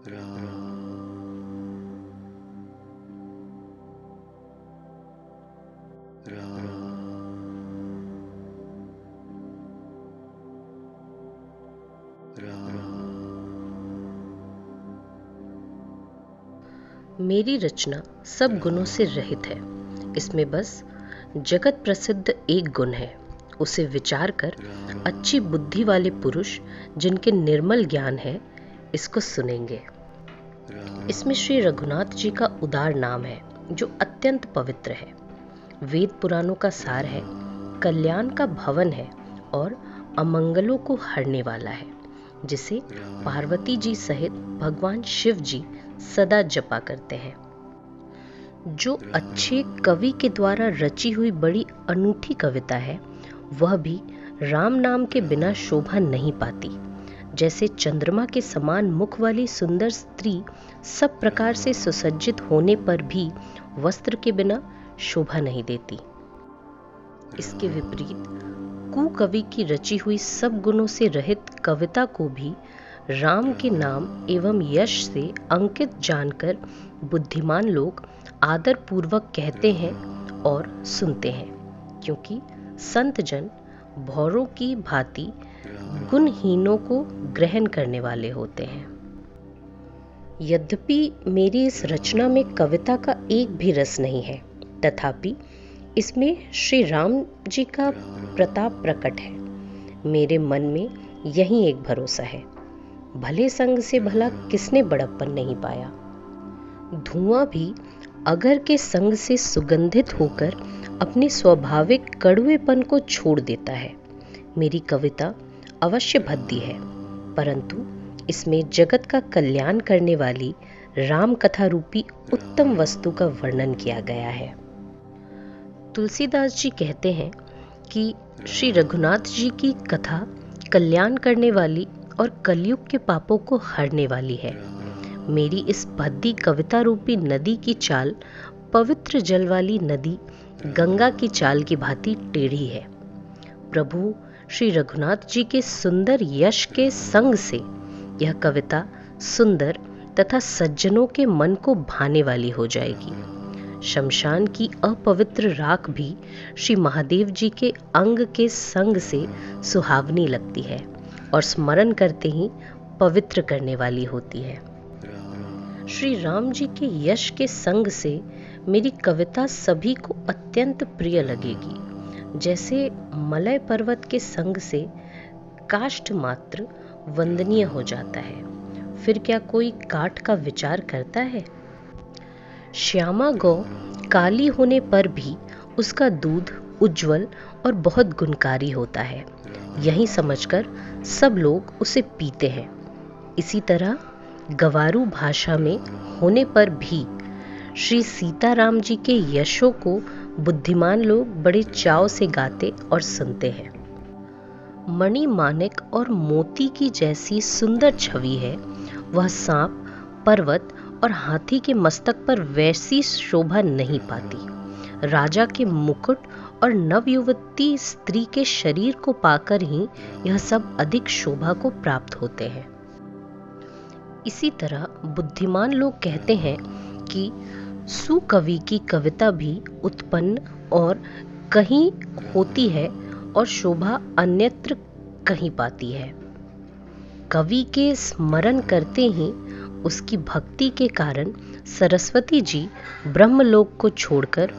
मेरी रचना सब गुणों से रहित है। इसमें बस जगत प्रसिद्ध एक गुण है। उसे विचार कर अच्छी बुद्धि वाले पुरुष जिनके निर्मल ज्ञान है इसको सुनेंगे। इसमें श्री रघुनाथ जी का उदार नाम है जो अत्यंत पवित्र है, वेद पुराणों का सार है, कल्याण का भवन है और अमंगलों को हरने वाला है, जिसे पार्वती जी सहित भगवान शिव जी सदा जपा करते हैं। जो अच्छे कवि के द्वारा रची हुई बड़ी अनूठी कविता है, वह भी राम नाम के बिना शोभा नहीं पाती। जैसे चंद्रमा के समान मुख वाली सुंदर स्त्री सब प्रकार से सुसज्जित होने पर भी वस्त्र के बिना शोभा नहीं देती, इसके विपरीत कुकवि की रची हुई सब गुणों से रहित कविता को भी राम के नाम एवं यश से अंकित जानकर बुद्धिमान लोग आदर पूर्वक कहते हैं और सुनते हैं, क्योंकि संत जन भौरों की भांति गुणहीनों को ग्रहण करने वाले होते हैं। यद्यपि मेरी इस रचना में कविता का एक भी रस नहीं है, तथापि इसमें श्री राम जी का प्रताप प्रकट है। मेरे मन में यही एक भरोसा है, भले संग से भला किसने बड़प्पन नहीं पाया। धुआं भी अगर के संग से सुगंधित होकर अपने स्वाभाविक कड़वेपन को छोड़ देता है। मेरी कविता अवश्य भद्दी है, परंतु इसमें जगत का कल्याण करने वाली राम कथा रूपी उत्तम वस्तु का वर्णन किया गया है। तुलसीदास जी कहते हैं कि श्री रघुनाथ जी की कथा कल्याण करने वाली और कलयुग के पापों को हरने वाली है। मेरी इस भद्दी कविता रूपी नदी की चाल पवित्र जल वाली नदी गंगा की चाल की भांति टेढ़ी है। प्रभु श्री रघुनाथ जी के सुंदर यश के संग से यह कविता सुंदर तथा सज्जनों के मन को भाने वाली हो जाएगी। शमशान की अपवित्र राख भी श्री महादेव जी के अंग के संग से सुहावनी लगती है और स्मरण करते ही पवित्र करने वाली होती है। श्री राम जी के यश के संग से मेरी कविता सभी को अत्यंत प्रिय लगेगी। जैसे मलय पर्वत के संग से काष्ठ मात्र वंदनीय हो जाता है, फिर क्या कोई काठ का विचार करता है? श्यामा गौ काली होने पर भी उसका दूध उज्जवल और बहुत गुणकारी होता है, यही समझकर सब लोग उसे पीते हैं। इसी तरह गवारू भाषा में होने पर भी श्री सीताराम जी के यशों को बुद्धिमान लोग बड़े चाव से गाते और सुनते हैं। मणि माणिक और मोती की जैसी सुंदर छवि है, वह सांप, पर्वत और हाथी के मस्तक पर वैसी शोभा नहीं पाती। राजा के मुकुट और नवयुवती स्त्री के शरीर को पाकर ही यह सब अधिक शोभा को प्राप्त होते हैं। इसी तरह बुद्धिमान लोग कहते हैं कि सुकवि की कविता भी उत्पन्न और कहीं होती है और शोभा अन्यत्र कहीं पाती है। कवि के स्मरण करते ही उसकी भक्ति के कारण सरस्वती जी ब्रह्मलोक को छोड़कर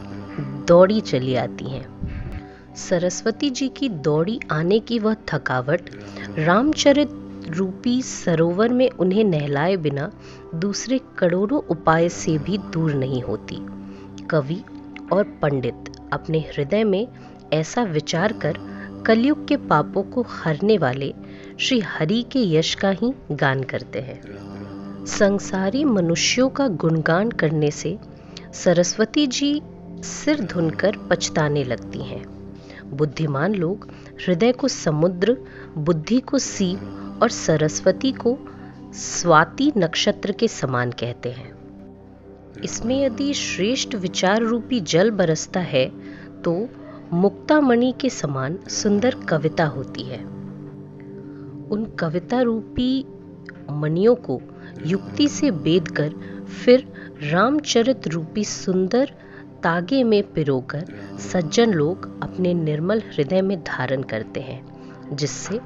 दौड़ी चली आती हैं। सरस्वती जी की दौड़ी आने की वह थकावट रामचरित रूपी सरोवर में उन्हें नहलाए बिना दूसरे करोड़ों उपाय से भी दूर नहीं होती। कवि और पंडित अपने हृदय में ऐसा विचार कर कलयुग के पापों को हरने वाले श्री हरि के यश का ही गान करते हैं। संसारी मनुष्यों का गुणगान करने से सरस्वती जी सिर धुनकर पछताने लगती हैं। बुद्धिमान लोग हृदय को समुद्र, बुद्धि को सीप और सरस्वती को स्वाति नक्षत्र के समान कहते हैं। इसमें यदि श्रेष्ठ विचार रूपी जल बरसता है तो मुक्तामणि के समान सुंदर कविता होती है। उन कविता रूपी मणियों को युक्ति से बेध कर फिर रामचरित रूपी सुंदर तागे में पिरोकर सज्जन लोग अपने निर्मल हृदय में धारण करते हैं, जिससे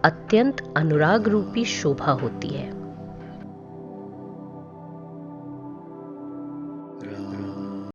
अत्यंत अनुराग रूपी शोभा होती है।